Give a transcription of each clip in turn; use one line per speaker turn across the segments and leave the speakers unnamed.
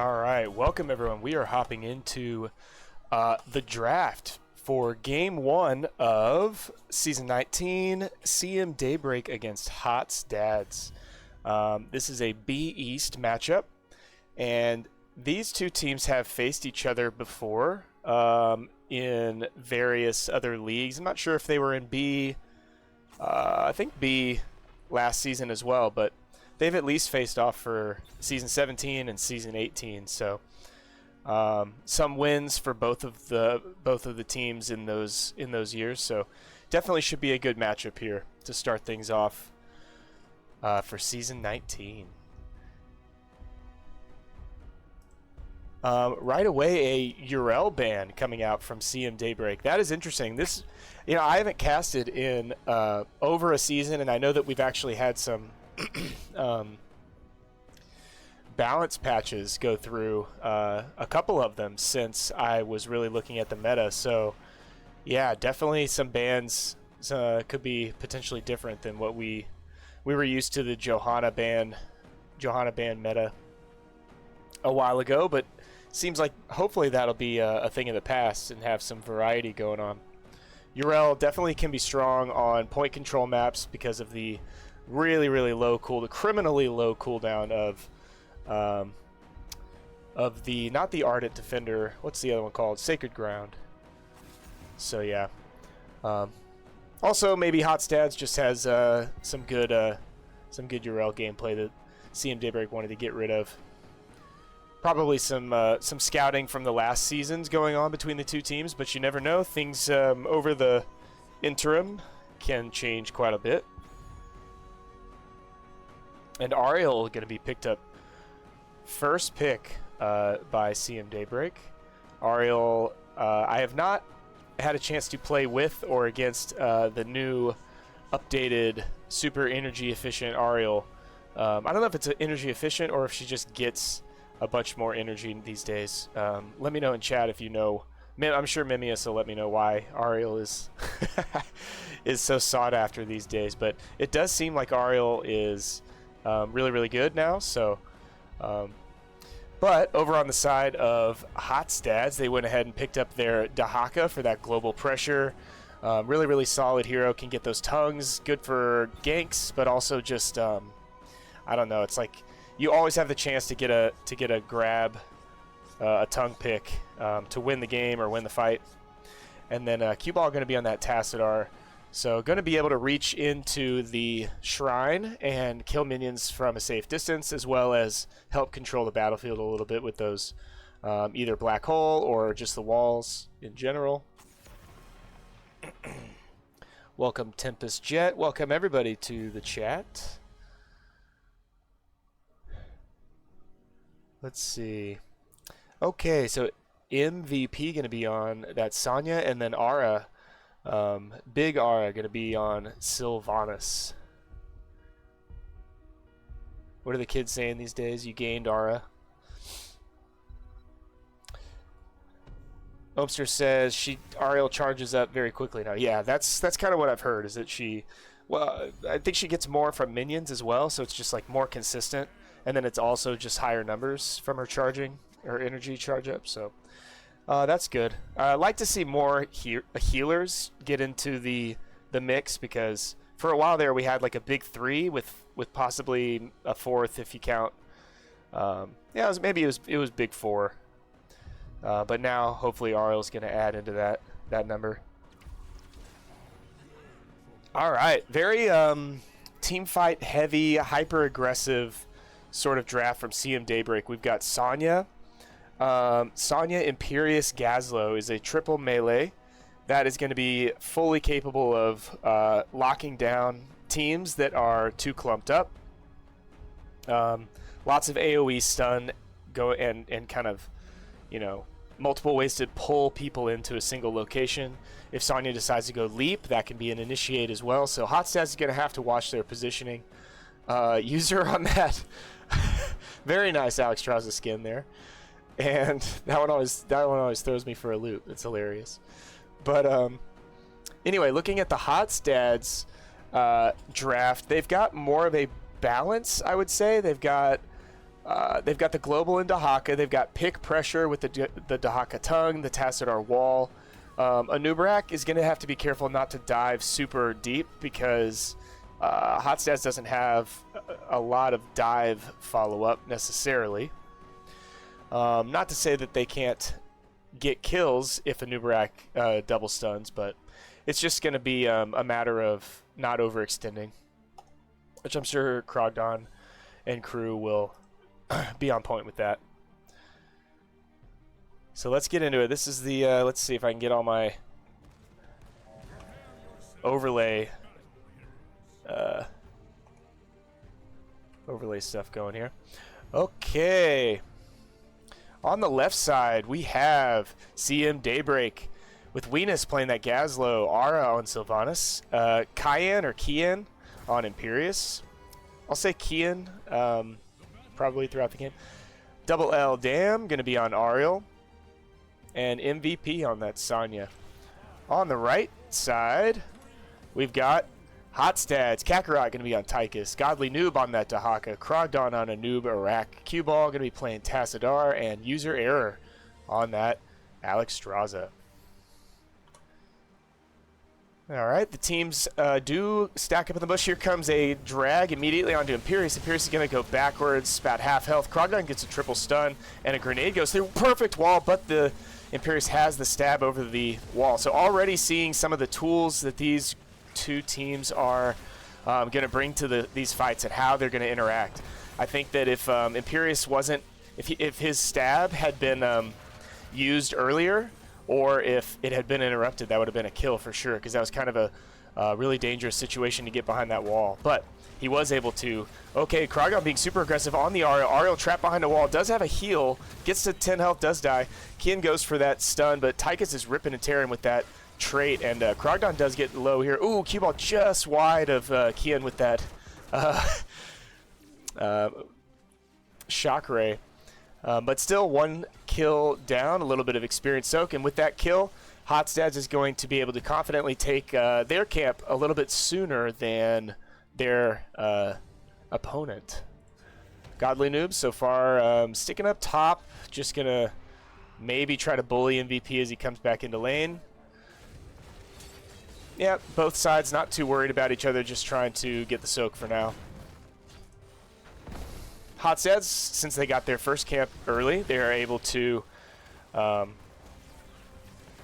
All right, welcome everyone. We are hopping into the draft for Game 1 of Season 19, CM Daybreak against Hot's Dads. This is a B East matchup, and these two teams have faced each other before in various other leagues. I'm not sure if they were in B, I think B last season as well, but they've at least faced off for Season 17 and Season 18, so some wins for both of the teams in those years. So definitely should be a good matchup here to start things off for Season 19. Right away, a URL ban coming out from CM Daybreak. That is interesting. This, I haven't casted in over a season, and I know that we've actually had some balance patches go through, a couple of them since I was really looking at the meta. So yeah, definitely some bans could be potentially different than what we were used to, the Johanna ban meta a while ago, but seems like hopefully that'll be a thing of the past and have some variety going on. URL definitely can be strong on point control maps because of the really low criminally low cooldown of the, not the Ardent Defender, what's the other one called? Sacred Ground. So yeah. Also maybe Hot Stats just has some good URL gameplay that CM Daybreak wanted to get rid of. Probably some scouting from the last seasons going on between the two teams, but you never know. Things over the interim can change quite a bit. And Ariel going to be picked up first pick by CM Daybreak. Ariel, I have not had a chance to play with or against the new updated super energy efficient Ariel. I don't know if it's energy efficient or if she just gets a bunch more energy these days. Let me know in chat if you know. I'm sure Mimius will let me know why Ariel is is so sought after these days. But it does seem like Ariel is really good now. So, but over on the side of Hot Stats, they went ahead and picked up their Dahaka for that global pressure. Really solid hero, can get those tongues, good for ganks, but also just I don't know. It's like you always have the chance to get a grab, a tongue pick to win the game or win the fight. And then Cue Ball going to be on that Tassadar. So going to be able to reach into the shrine and kill minions from a safe distance, as well as help control the battlefield a little bit with those either black hole or just the walls in general. Welcome Tempest Jet. Welcome everybody to the chat. Let's see. Okay, so MVP going to be on that Sonya, and then Ara. Big Ara going to be on Sylvanas. What are the kids saying these days? You gained Ara. Omster says Ariel charges up very quickly now. Yeah, that's kind of what I've heard, is that I think she gets more from minions as well, so it's just like more consistent, and then it's also just higher numbers from her charging, her energy charge up, so that's good. I'd like to see more healers get into the mix, because for a while there we had like a big three with possibly a fourth if you count. Yeah, it was big four, but now hopefully Ariel's going to add into that number. All right, very team fight heavy, hyper aggressive sort of draft from CM Daybreak. We've got Sonya. Sonya Imperious Gazlo is a triple melee that is going to be fully capable of locking down teams that are too clumped up. Lots of AoE stun and kind of, multiple ways to pull people into a single location. If Sonya decides to go leap, that can be an initiate as well. So Hot Stats is going to have to watch their positioning. User on that. Very nice Alex Trouser skin there. And that one always throws me for a loop. It's hilarious. But anyway, looking at the Hot Stats draft, they've got more of a balance, I would say. They've got They've got the global in Dahaka. They've got pick pressure with the Dahaka tongue, the Tassadar wall. Anubarak is going to have to be careful not to dive super deep because Hotstats doesn't have a lot of dive follow-up necessarily. Not to say that they can't get kills if Anubarak double stuns, but it's just going to be a matter of not overextending, which I'm sure Krogdon and crew will be on point with that. So let's get into it. This is the, let's see if I can get all my overlay stuff going here. Okay. On the left side, we have CM Daybreak with Weenus playing that Gazlo, Ara on Sylvanas, Cayenne or Kian on Imperius. I'll say Kian probably throughout the game. Double L Dam going to be on Ariel. And MVP on that Sonya. On the right side, we've got Hotstats. Kakarot going to be on Tychus. Godly Noob on that Dahaka. Krogdon on a Noob Iraq. Q-Ball going to be playing Tassadar. And User Error on that Alex Straza. All right, the teams do stack up in the bush. Here comes a drag immediately onto Imperius. Imperius is going to go backwards, about half health. Krogdon gets a triple stun, and a grenade goes through. Perfect wall, but the Imperius has the stab over the wall. So already seeing some of the tools that these two teams are going to bring to these fights and how they're going to interact. I think that if Imperius wasn't, if his stab had been used earlier, or if it had been interrupted, that would have been a kill for sure, because that was kind of a really dangerous situation to get behind that wall. But he was able to. Okay, Krogdon being super aggressive on the Ariel. Ariel trapped behind a wall, does have a heal, gets to 10 health, does die. Kian goes for that stun, but Tychus is ripping and tearing with that trait, and Krogdon does get low here. Ooh, Q-Ball just wide of Kian with that shock ray. But still one kill down, a little bit of experience soak, and with that kill, Hotstats is going to be able to confidently take their camp a little bit sooner than their opponent. Godly Noob so far sticking up top, just going to maybe try to bully MVP as he comes back into lane. Yeah, both sides not too worried about each other, just trying to get the soak for now. Hotstats, since they got their first camp early, they are able to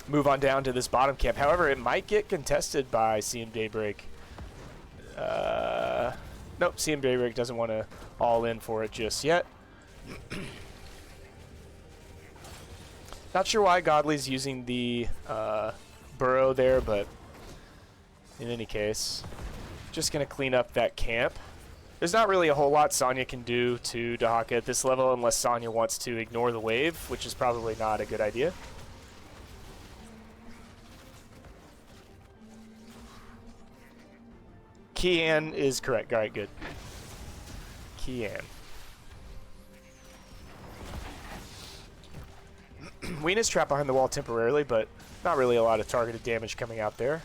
move on down to this bottom camp. However, it might get contested by CM Daybreak. Nope, CM Daybreak doesn't want to all in for it just yet. Not sure why Godly's using the burrow there, but in any case, just going to clean up that camp. There's not really a whole lot Sonya can do to Dahaka at this level unless Sonya wants to ignore the wave, which is probably not a good idea. Kian is correct. All right, good. Kian. Weenus trapped behind the wall temporarily, but not really a lot of targeted damage coming out there.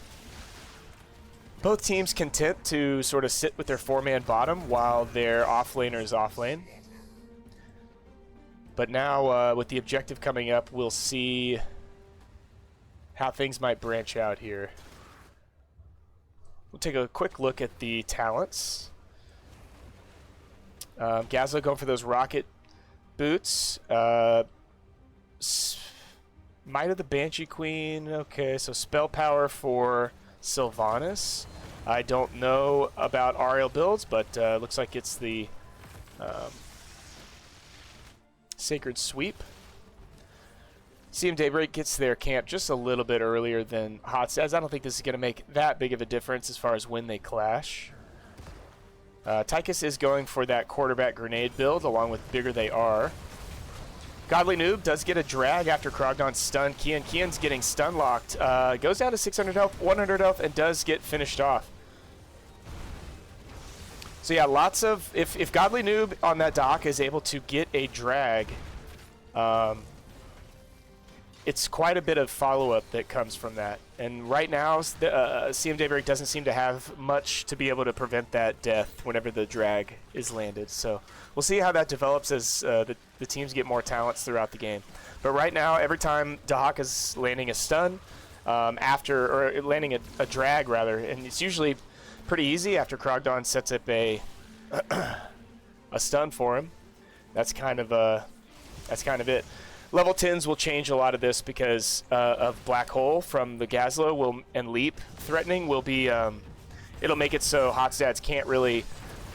Both teams content to sort of sit with their four-man bottom while their off-laner is off-lane. But now, with the objective coming up, we'll see how things might branch out here. We'll take a quick look at the talents. Gazlo going for those rocket boots. Might of the Banshee Queen. Okay, so spell power for Sylvanas. I don't know about Ariel builds, but looks like it's the Sacred Sweep. CM Daybreak gets their camp just a little bit earlier than Hotstats. I don't think this is going to make that big of a difference as far as when they clash. Tychus is going for that quarterback grenade build along with Bigger They Are. Godly Noob does get a drag after Krogdon's stun. Kian's getting stun locked. Goes down to 600 health, 100 health, and does get finished off. So yeah, lots of... If Godly Noob on that dock is able to get a drag, it's quite a bit of follow-up that comes from that. And right now, CM Daybreak doesn't seem to have much to be able to prevent that death whenever the drag is landed. So we'll see how that develops as the teams get more talents throughout the game. But right now, every time Dahaka's landing a stun, or landing a drag rather, and it's usually pretty easy after Krogdon sets up a stun for him. That's kind of it. Level 10s will change a lot of this because of Black Hole from the Gazlo and Leap threatening will be it'll make it so Hotstads can't really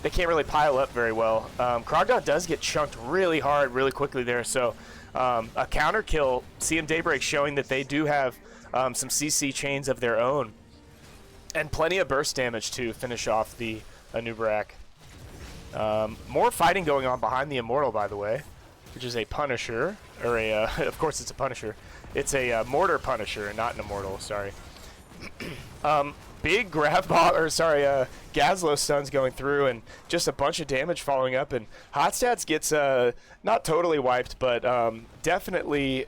pile up very well. Krogdon does get chunked really hard really quickly there, so a counter kill. CM Daybreak showing that they do have some CC chains of their own and plenty of burst damage to finish off the Anubarak. More fighting going on behind the Immortal, by the way, which is a Punisher, or of course it's a Punisher. It's a Mortar Punisher, not an Immortal, sorry. Big grab ball, Gazlo stuns going through, and just a bunch of damage following up, and Hotstats gets not totally wiped, but definitely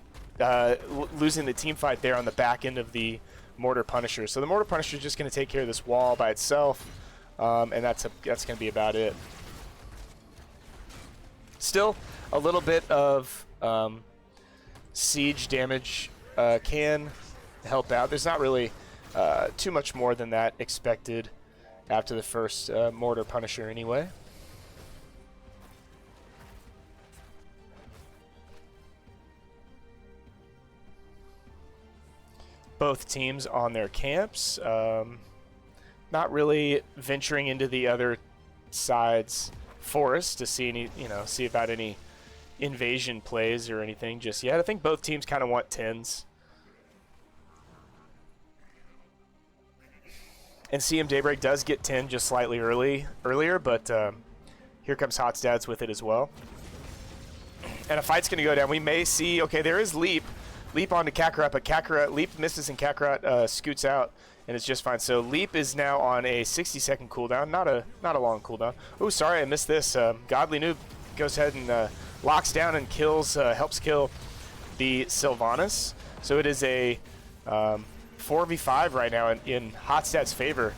losing the team fight there on the back end of the Mortar Punisher. So the Mortar Punisher is just going to take care of this wall by itself, and that's going to be about it. Still, a little bit of siege damage can help out. There's not really too much more than that expected after the first Mortar Punisher anyway. Both teams on their camps, not really venturing into the other side's forest to see see about any invasion plays or anything just yet. I think both teams kind of want 10s. And CM Daybreak does get 10 just slightly earlier, but here comes Hotstads with it as well. And a fight's going to go down. We may see, okay, there is Leap onto Kakarot, but Leap misses and Kakarot scoots out, and it's just fine. So Leap is now on a 60-second cooldown, not a long cooldown. Oh, sorry, I missed this. Godly Noob goes ahead and locks down and helps kill the Sylvanas. So it is a 4v5 right now in Hotstad's favor.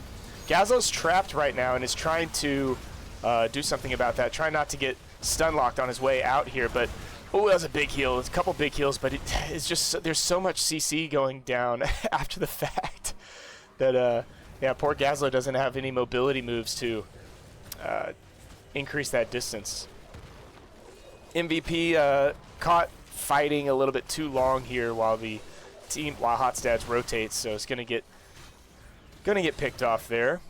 Gazlo's trapped right now and is trying to do something about that, trying not to get stun locked on his way out here, but oh, that was a big heal. It's a couple big heals, but it's just there's so much CC going down after the fact that yeah, poor Gazlo doesn't have any mobility moves to increase that distance. MVP caught fighting a little bit too long here while Hotstads rotates, so it's gonna get picked off there.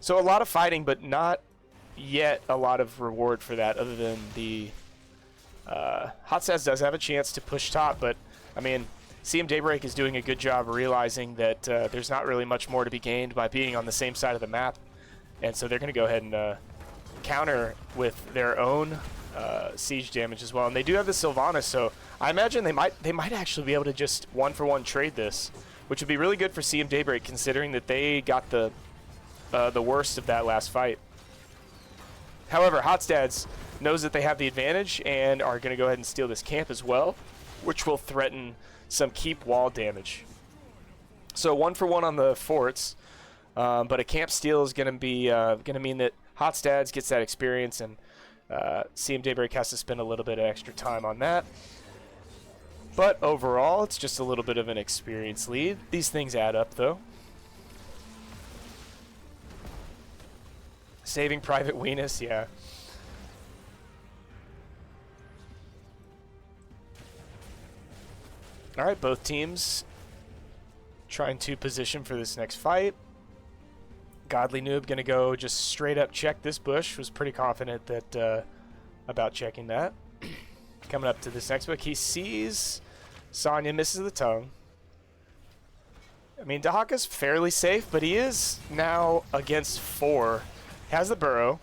So a lot of fighting, but not yet a lot of reward for that, other than the Hotstads does have a chance to push top, but I mean, CM Daybreak is doing a good job realizing that there's not really much more to be gained by being on the same side of the map, and so they're going to go ahead and counter with their own siege damage as well. And they do have the Sylvanas, so I imagine they might actually be able to just one-for-one trade this, which would be really good for CM Daybreak considering that they got the worst of that last fight. However, Hotstads knows that they have the advantage and are going to go ahead and steal this camp as well, which will threaten some keep wall damage. So 1-for-1 on the forts, but a camp steal is going to mean that Hotstads gets that experience, and CM Daybreak has to spend a little bit of extra time on that. But overall, it's just a little bit of an experience lead. These things add up, though. Saving Private Weenus, yeah. All right, both teams trying to position for this next fight. Godly Noob going to go just straight up check this bush. Was pretty confident that about checking that. Coming up to this next book, he sees Sonya, misses the tongue. I mean, Dahaka's fairly safe, but he is now against 4. Has the burrow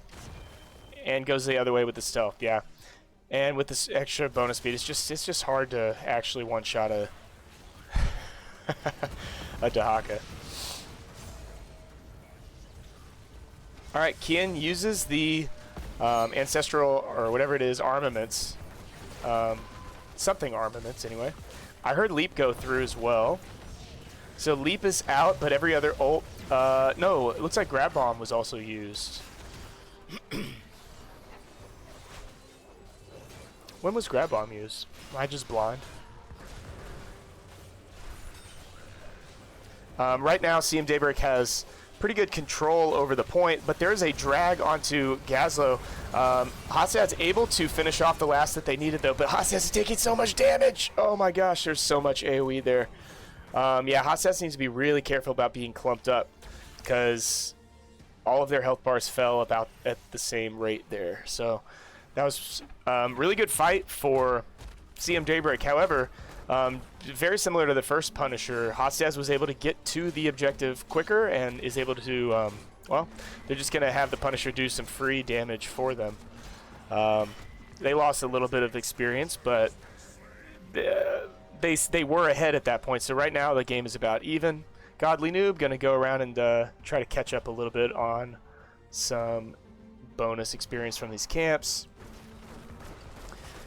and goes the other way with the stealth, yeah. And with this extra bonus speed, it's just hard to actually one-shot a Dahaka. All right, Kian uses the ancestral or whatever it is armaments, something armaments anyway, I heard Leap go through as well. So Leap is out, but every other ult... no, it looks like Grab Bomb was also used. When was Grab Bomb used? Am I just blind? Right now, CM Daybreak has pretty good control over the point, but there's a drag onto Gazlo. Hotstad's able to finish off the last that they needed, though, but Hotstad's is taking so much damage. Oh my gosh, there's so much AoE there. Yeah, Hotstad's needs to be really careful about being clumped up because all of their health bars fell about at the same rate there. So that was really good fight for CM Daybreak. However, very similar to the first Punisher, Hotstad's was able to get to the objective quicker and is able to, well, they're just going to have the Punisher do some free damage for them. They lost a little bit of experience, but they were ahead at that point. So right now the game is about even. Godly Noob going to go around and try to catch up a little bit on some bonus experience from these camps.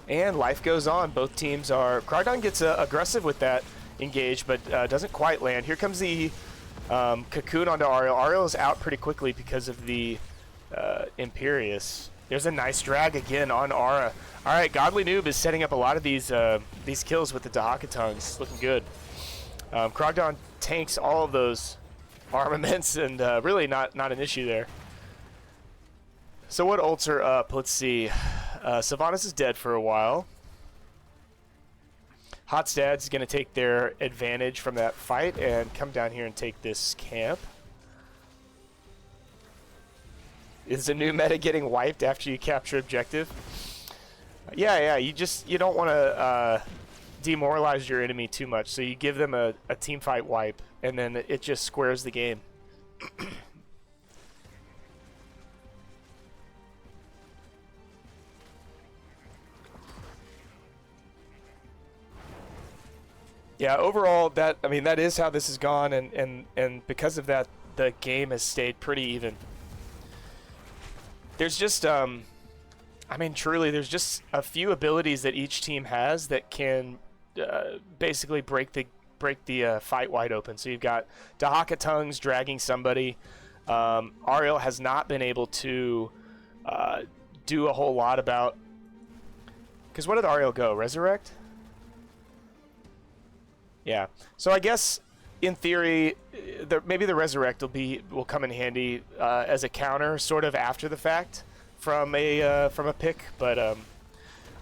And life goes on. Both teams are... Krogdon gets aggressive with that engage, but doesn't quite land. Here comes the cocoon onto Ariel. Ariel is out pretty quickly because of the Imperious. There's a nice drag again on Aura. All right, Godly Noob is setting up a lot of these kills with the Dahaka tongues. Looking good. Krogdon tanks all of those armaments, and really not an issue there. So what ults are up? Let's see. Sylvanas is dead for a while. Hotstad's going to take their advantage from that fight and come down here and take this camp. Is the new meta getting wiped after you capture objective? Yeah, you don't want to demoralize your enemy too much, so you give them a team fight wipe, and then it just squares the game. Yeah, overall, that is how this has gone, and because of that, the game has stayed pretty even. There's just, truly, there's just a few abilities that each team has that can basically break the fight wide open. So you've got Dahaka tongues dragging somebody. Ariel has not been able to do a whole lot about, because what did Ariel go? Resurrect? Yeah, so I guess in theory, maybe the Resurrect will come in handy as a counter, sort of after the fact from a pick. But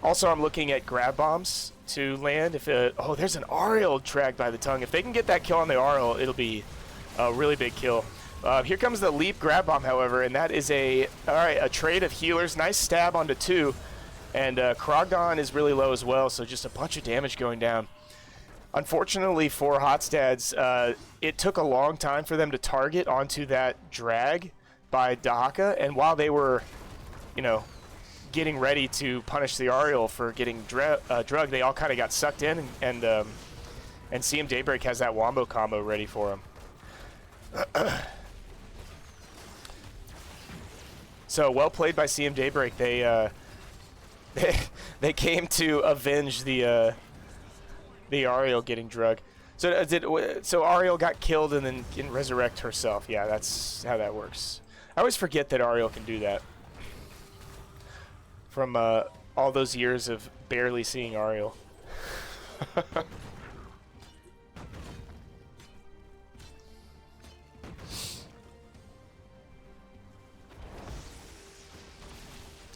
also, I'm looking at grab bombs to land. Oh, there's an Ariel dragged by the tongue. If they can get that kill on the Ariel, it'll be a really big kill. Here comes the leap grab bomb, however, and that is a trade of healers. Nice stab onto 2, and Krogdon is really low as well, so just a bunch of damage going down. Unfortunately for Hotstad's, it took a long time for them to target onto that drag by Dahaka, and while they were, getting ready to punish the Ariel for getting drugged, they all kind of got sucked in, and CM Daybreak has that wombo combo ready for him. So well played by CM Daybreak. They came to avenge the Ariel getting drugged. So Ariel got killed and then can resurrect herself. Yeah, that's how that works. I always forget that Ariel can do that. From all those years of barely seeing Ariel.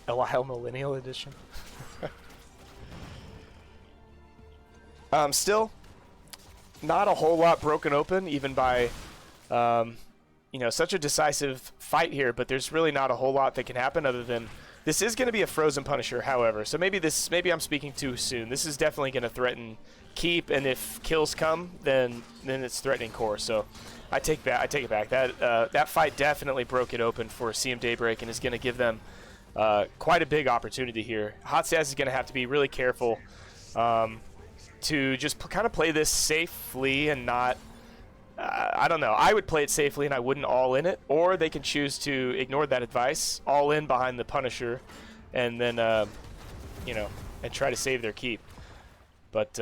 A Lyle Millennial Edition. Still, not a whole lot broken open, even by, such a decisive fight here. But there's really not a whole lot that can happen other than this is going to be a frozen Punisher. However, so maybe I'm speaking too soon. This is definitely going to threaten keep, and if kills come, then it's threatening core. So I take it back. That fight definitely broke it open for CM Daybreak and is going to give them quite a big opportunity here. Hotstad's is going to have to be really careful. To just kind of play this safely and not, I don't know. I would play it safely and I wouldn't all in it, or they can choose to ignore that advice, all in behind the Punisher, and then, and try to save their keep. But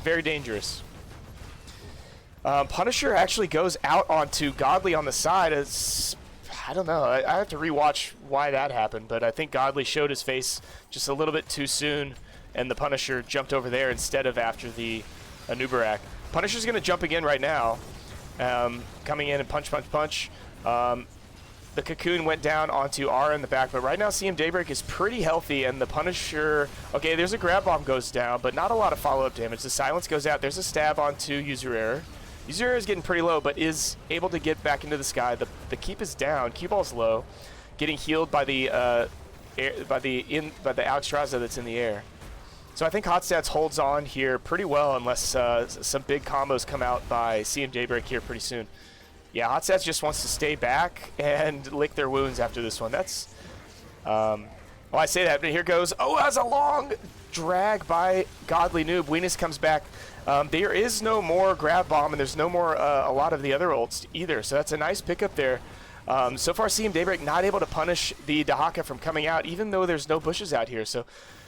Very dangerous. Punisher actually goes out onto Godly on the side. I don't know. I have to rewatch why that happened, but I think Godly showed his face just a little bit too soon, and the Punisher jumped over there instead of after the Anubarak. Punisher's going to jump again right now, coming in and punch, punch, punch. The Cocoon went down onto R in the back, but right now CM Daybreak is pretty healthy, and the Punisher, okay, there's a grab bomb goes down, but not a lot of follow-up damage. The silence goes out. There's a stab onto User Error. User Error is getting pretty low, but is able to get back into the sky. The keep is down. Cue ball's low, getting healed by the Alexstrasza that's in the air. So I think Hotstats holds on here pretty well unless some big combos come out by CM Daybreak here pretty soon. Yeah, Hotstats just wants to stay back and lick their wounds after this one. That's, well, I say that, but here goes. Oh, that's a long drag by Godly Noob. Weenus comes back. There is no more grab bomb, and there's no more a lot of the other ults either. So that's a nice pickup there. So far, CM Daybreak not able to punish the Dahaka from coming out, even though there's no bushes out here. So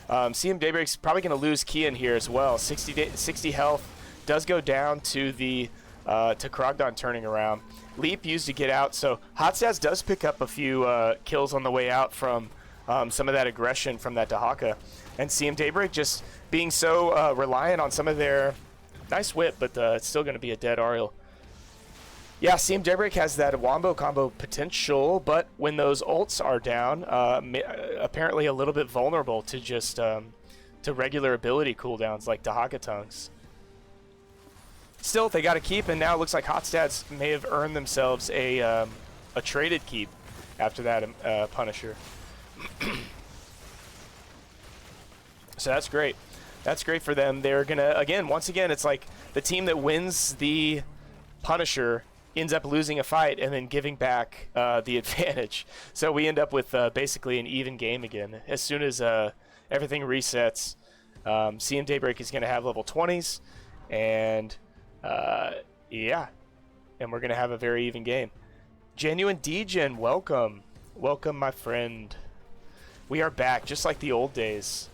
CM Daybreak's probably going to lose Kian here as well. 60 health does go down to the to Krogdon turning around. Leap used to get out, so Hotstats does pick up a few kills on the way out from some of that aggression from that Dahaka. And CM Daybreak just being so reliant on some of their nice whip, but it's still going to be a dead Ariel. Yeah, CM Daybreak has that Wombo combo potential, but when those ults are down, apparently a little bit vulnerable to just to regular ability cooldowns like Dahaka tongues. Still, they got to keep, and now it looks like Hotstats may have earned themselves a traded keep after that Punisher. So that's great. That's great for them. They're going to, once again, it's like the team that wins the Punisher ends up losing a fight and then giving back the advantage. So we end up with basically an even game again. As soon as everything resets, CM Daybreak is going to have level 20s, and yeah, and we're going to have a very even game. Genuine Degen, welcome. Welcome, my friend. We are back, just like the old days.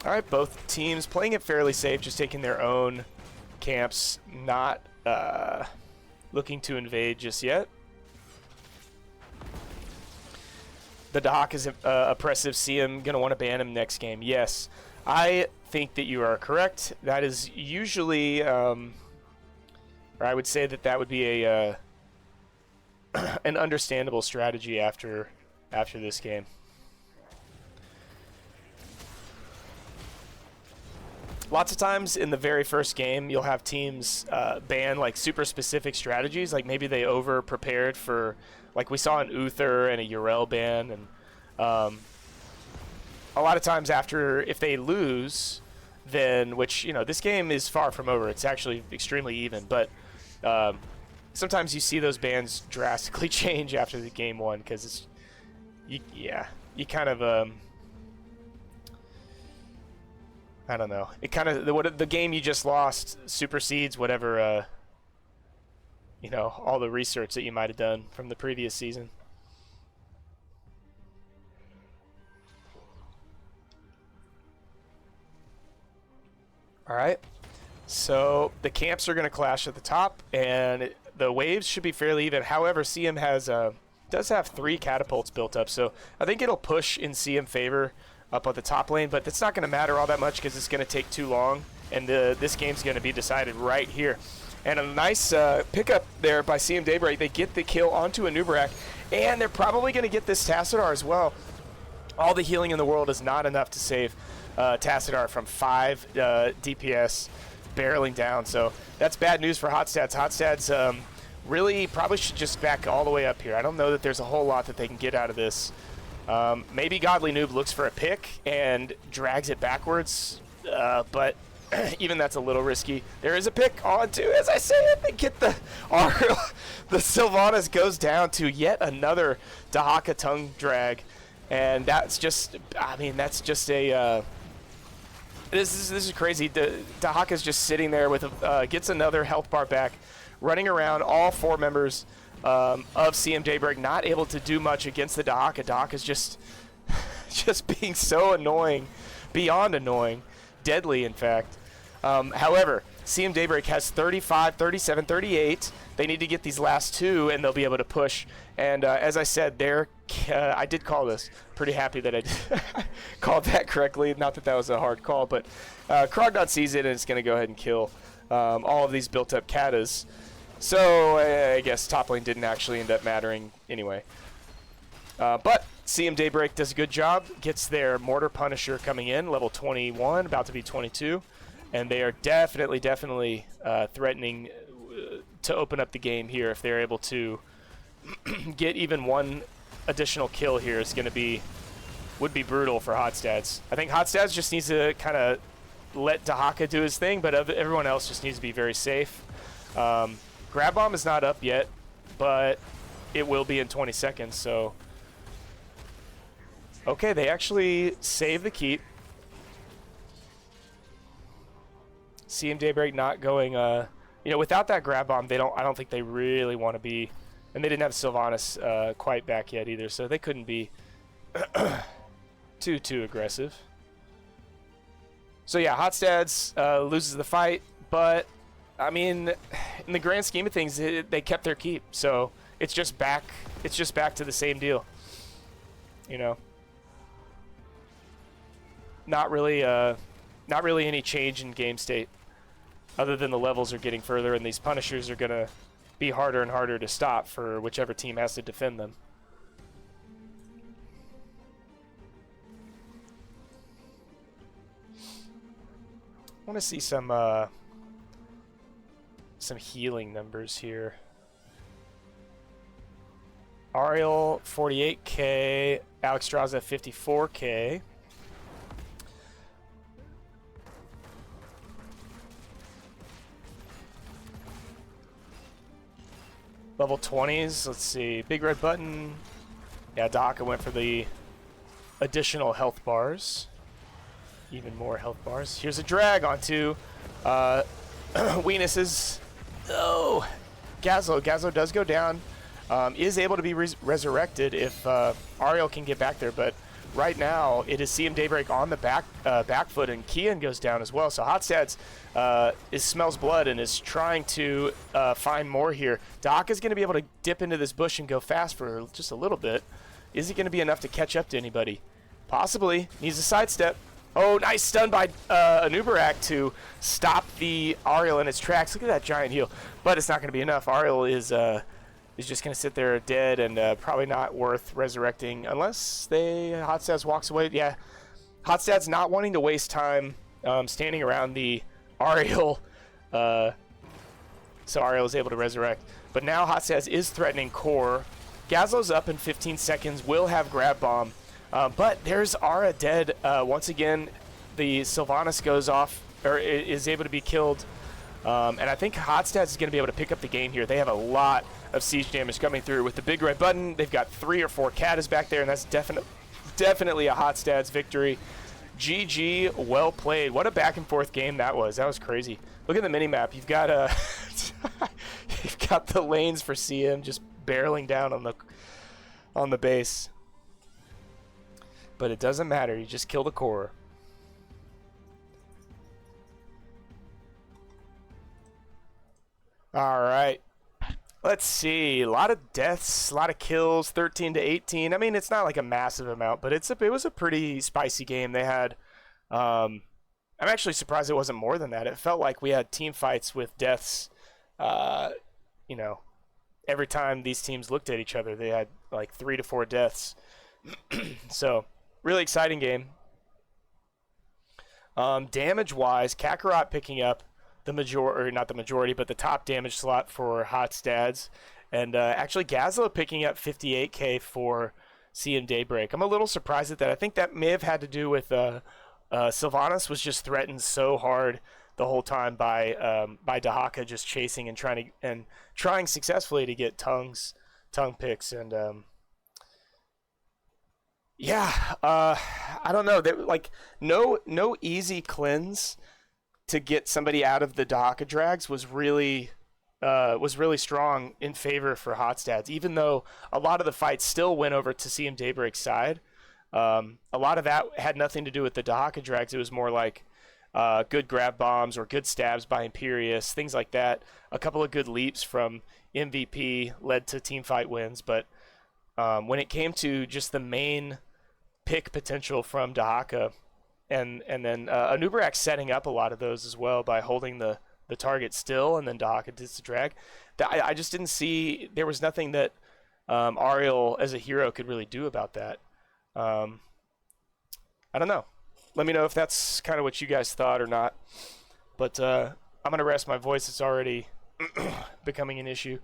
All right, both teams playing it fairly safe, just taking their own camps, not looking to invade just yet. The Dahak is oppressive. CM going to want to ban him next game. Yes, I think that you are correct. That is usually, or I would say that would be a an understandable strategy after this game. Lots of times in the very first game, you'll have teams ban like super specific strategies. Like maybe they over prepared for, like we saw an Uther and a Urel ban, and a lot of times after, if they lose, then, which, you know, this game is far from over. It's actually extremely even, but sometimes you see those bans drastically change after the game one, because it's, you kind of, I don't know. It kind of, the game you just lost supersedes whatever, you know, all the research that you might have done from the previous season. All right. So the camps are going to clash at the top, and the waves should be fairly even. However, CM does have 3 catapults built up, so I think it'll push in CM favor up on the top lane, but that's not going to matter all that much because it's going to take too long, and this game's going to be decided right here. And a nice pickup there by CM Daybreak. They get the kill onto a Nubarak, and they're probably going to get this Tassadar as well. All the healing in the world is not enough to save Tassadar from 5 DPS barreling down, so that's bad news for Hotstats. Hotstats really probably should just back all the way up here. I don't know that there's a whole lot that they can get out of this. Maybe Godly Noob looks for a pick and drags it backwards, but even that's a little risky. There is a pick on to, as I say it, they get the the Sylvanas goes down to yet another Dahaka tongue drag, and that's just, I mean, that's just a, this is crazy. Dahaka's just sitting there with gets another health bar back, running around. All 4 members of CM Daybreak not able to do much against the Dahaka. Dahaka's just just being so annoying, beyond annoying, deadly in fact. However, CM Daybreak has 35, 37, 38. They need to get these last two, and they'll be able to push. And as I said, I did call this. Pretty happy that I called that correctly. Not that that was a hard call, but Krogdot sees it, and it's going to go ahead and kill all of these built-up katas. So I guess top lane didn't actually end up mattering anyway. But CM Daybreak does a good job. Gets their Mortar Punisher coming in, level 21, about to be 22. And they are definitely threatening to open up the game here. If they're able to get even one additional kill here, would be brutal for Hotstats. I think Hotstats just needs to kind of let Dahaka do his thing, but everyone else just needs to be very safe. Grab Bomb is not up yet, but it will be in 20 seconds, so... Okay, they actually save the keep. CM Daybreak not going, without that Grab Bomb, I don't think they really want to be, and they didn't have Sylvanas quite back yet either, so they couldn't be too aggressive. So yeah, Hotstats loses the fight, but I mean, in the grand scheme of things, they kept their keep, so it's just back to the same deal. You know, not really any change in game state, other than the levels are getting further, and these Punishers are gonna be harder and harder to stop for whichever team has to defend them. I want to see some healing numbers here. Ariel 48k, Alexstrasza 54k. Level 20s, let's see. Big red button. Yeah, Dahaka went for the additional health bars. Even more health bars. Here's a drag onto Weenus's. Oh, Gazlo. Gazlo does go down. Is able to be resurrected if Ariel can get back there, but right now it is CM Daybreak on the back foot, and Kian goes down as well. So Hotstats smells blood and is trying to find more here. Dahaka's going to be able to dip into this bush and go fast for just a little bit. Is it going to be enough to catch up to anybody? Possibly. Needs a sidestep. Oh, nice stun by Anubarak to stop the Ariel in its tracks. Look at that giant heal. But it's not going to be enough. Ariel is just going to sit there dead and probably not worth resurrecting unless Hotstats walks away. Yeah, Hotstats not wanting to waste time standing around the Ariel. So Ariel is able to resurrect. But now Hotstats is threatening core. Gazlo's up in 15 seconds. Will have Grab Bomb. But there's Ara dead. Once again, the Sylvanas goes off, or is able to be killed. And I think Hotstats is going to be able to pick up the game here. They have a lot of siege damage coming through. With the big red button, they've got 3 or 4 Katas back there, and that's definitely a Hotstats victory. GG, well played. What a back and forth game that was. That was crazy. Look at the minimap. You've got you've got the lanes for CM just barreling down on the base. But it doesn't matter. You just kill the core. All right. Let's see. A lot of deaths, a lot of kills, 13 to 18. I mean, it's not like a massive amount, but it was a pretty spicy game. They had I'm actually surprised it wasn't more than that. It felt like we had team fights with deaths. You know, every time these teams looked at each other, they had like 3 to 4 deaths. So, really exciting game. Damage-wise, Kakarot picking up the majority, but the top damage slot for Hotstats. And actually, Gazlo picking up 58k for CM Daybreak. I'm a little surprised at that. I think that may have had to do with Sylvanas was just threatened so hard the whole time by Dahaka just chasing and trying successfully to get tongue picks. And I don't know. Like no easy cleanse to get somebody out of the Dahaka drags was really strong in favor for Hotstats, even though a lot of the fights still went over to CM Daybreak's side. A lot of that had nothing to do with the Dahaka drags. It was more like good grab bombs or good stabs by Imperius, things like that. A couple of good leaps from MVP led to team fight wins, but when it came to just the main pick potential from Dahaka, and then Anubarak setting up a lot of those as well by holding the target still, and then Dahaka does the drag. I just didn't see, there was nothing that Ariel as a hero could really do about that. I don't know. Let me know if that's kind of what you guys thought or not. But I'm going to rest my voice. It's already becoming an issue.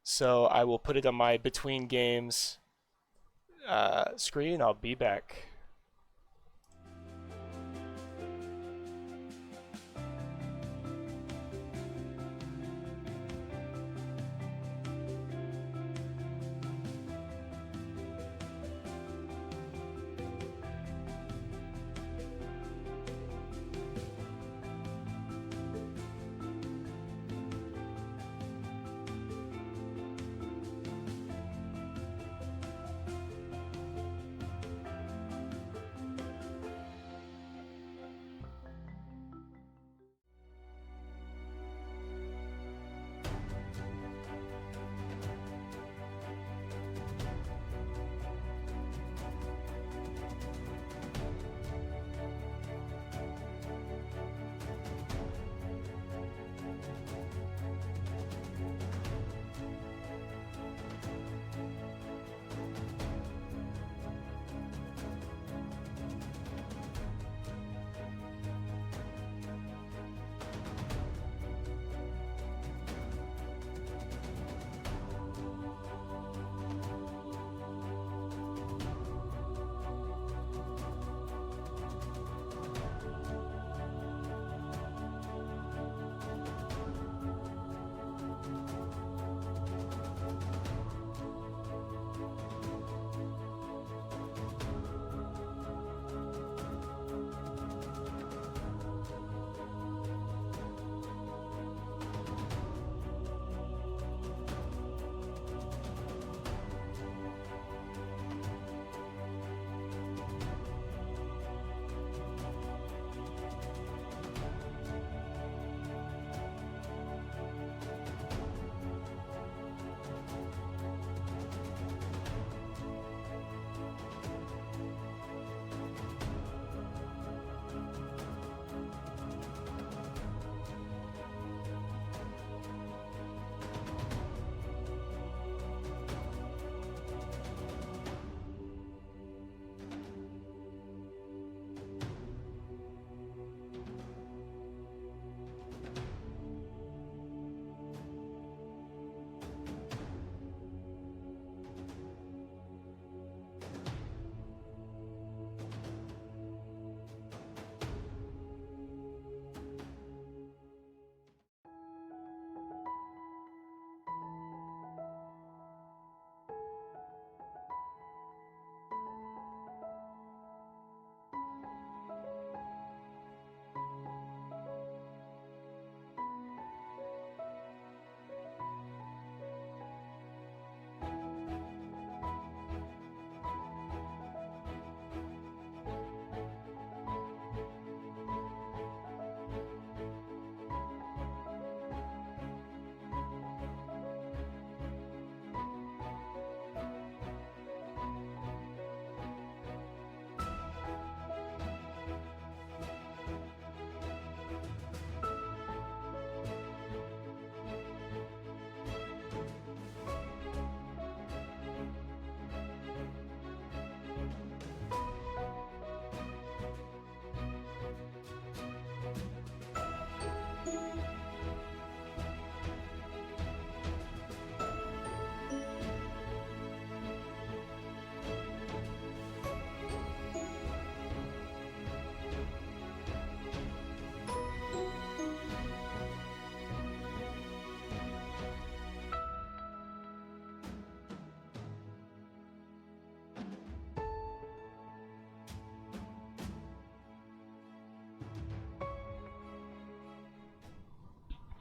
So I will put it on my between games screen. I'll be back.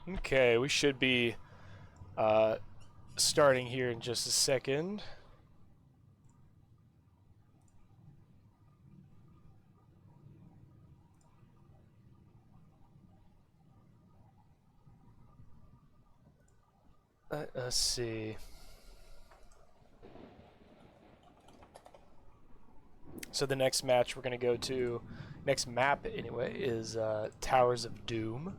Okay, we should be starting here in just a second. Let's see. So the next match we're going to go to, next map anyway, is Towers of Doom.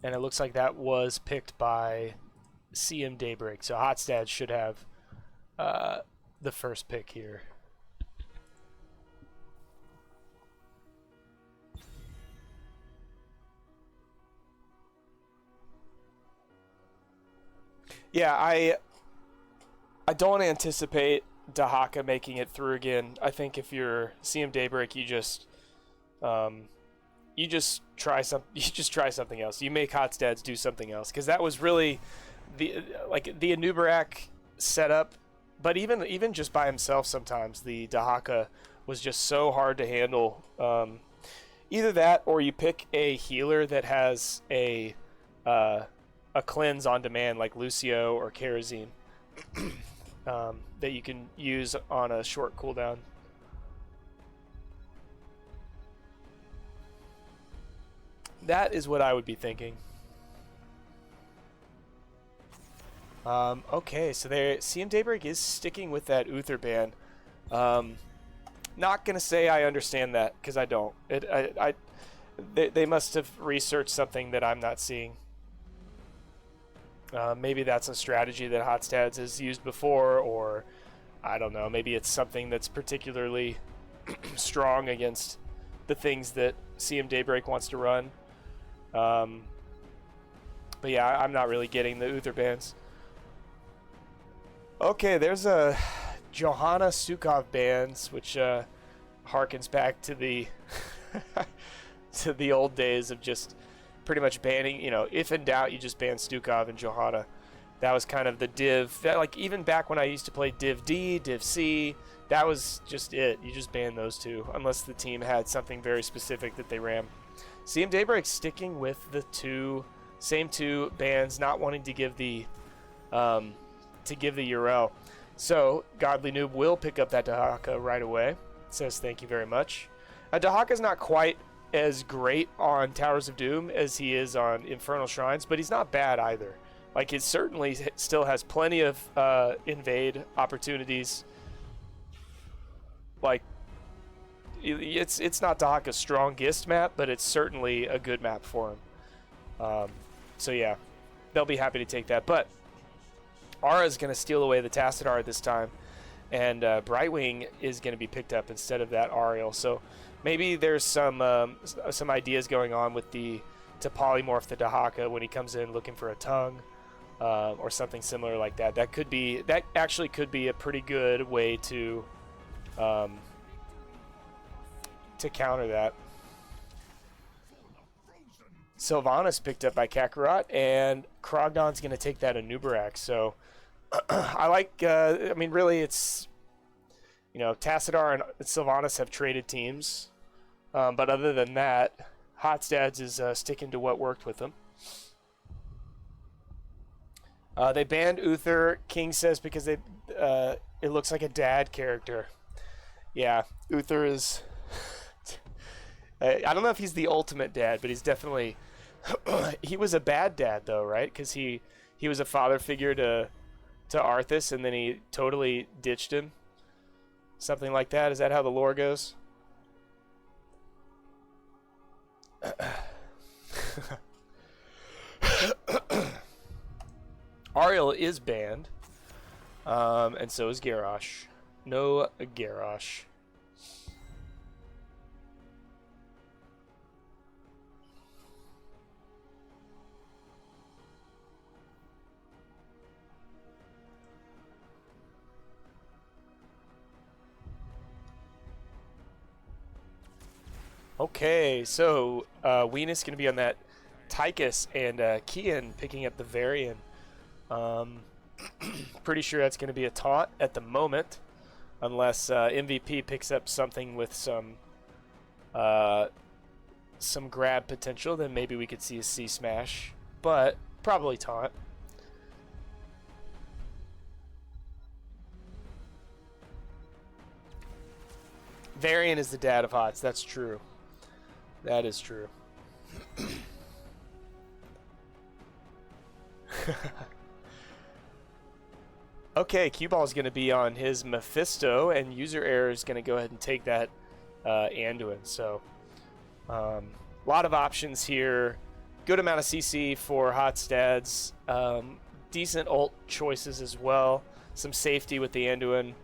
And it looks like that was picked by CM Daybreak. So Hotstad should have the first pick here. Yeah, I don't anticipate Dahaka making it through again. I think if you're CM Daybreak, you just try something else. You make Hotstads do something else, because that was really the Anubarak setup. But even just by himself, sometimes the Dahaka was just so hard to handle. Either that, or you pick a healer that has a cleanse on demand, like Lucio or Kerosene, that you can use on a short cooldown. That is what I would be thinking. Okay, so CM Daybreak is sticking with that Uther ban. Not gonna say I understand that, because I don't. They must have researched something that I'm not seeing. Maybe that's a strategy that Hotstads has used before, or I don't know. Maybe it's something that's particularly strong against the things that CM Daybreak wants to run. But yeah, I'm not really getting the Uther bans. Okay, there's a Johanna Sukov bans, which harkens back to the to the old days of just pretty much banning. If in doubt, you just ban Stukov and Johanna. That was kind of the div. That, like, even back when I used to play Div D, Div C, that was just it. You just ban those two, unless the team had something very specific that they ran. CM Daybreak sticking with the same two bans, not wanting to give the Urel. So Godly Noob will pick up that Dahaka right away. Says thank you very much. Dahaka's not quite as great on Towers of Doom as he is on Infernal Shrines, but he's not bad either. Like, it certainly still has plenty of invade opportunities. Like, it's not Dahaka's strongest map, but it's certainly a good map for him. So yeah, they'll be happy to take that. But Ara's going to steal away the Tassadar this time, and Brightwing is going to be picked up instead of that Ariel. So maybe there's some ideas going on with to polymorph the Dahaka when he comes in looking for a tongue, or something similar like that. That actually could be a pretty good way to counter that. Sylvanas picked up by Kakarot, and Krogdon's going to take that Anubarak. So I like, I mean, really, it's, Tassadar and Sylvanas have traded teams. But other than that, Hotstads is sticking to what worked with them. They banned Uther, King says, because it looks like a dad character. Yeah, Uther is... I don't know if he's the ultimate dad, but he's definitely... he was a bad dad, though, right? Because he was a father figure to Arthas, and then he totally ditched him. Something like that. Is that how the lore goes? Ariel is banned, and so is Garrosh. No Garrosh. Okay, so Weenus going to be on that Tychus, and Kian picking up the Varian. Pretty sure that's going to be a taunt at the moment, unless MVP picks up something with some grab potential. Then maybe we could see a C smash, but probably taunt. Varian is the dad of HOTS. That's true. That is true. Okay, Cue Ball is going to be on his Mephisto, and User Error is going to go ahead and take that Anduin. So, a lot of options here. Good amount of CC for HOTS dads. Decent ult choices as well. Some safety with the Anduin.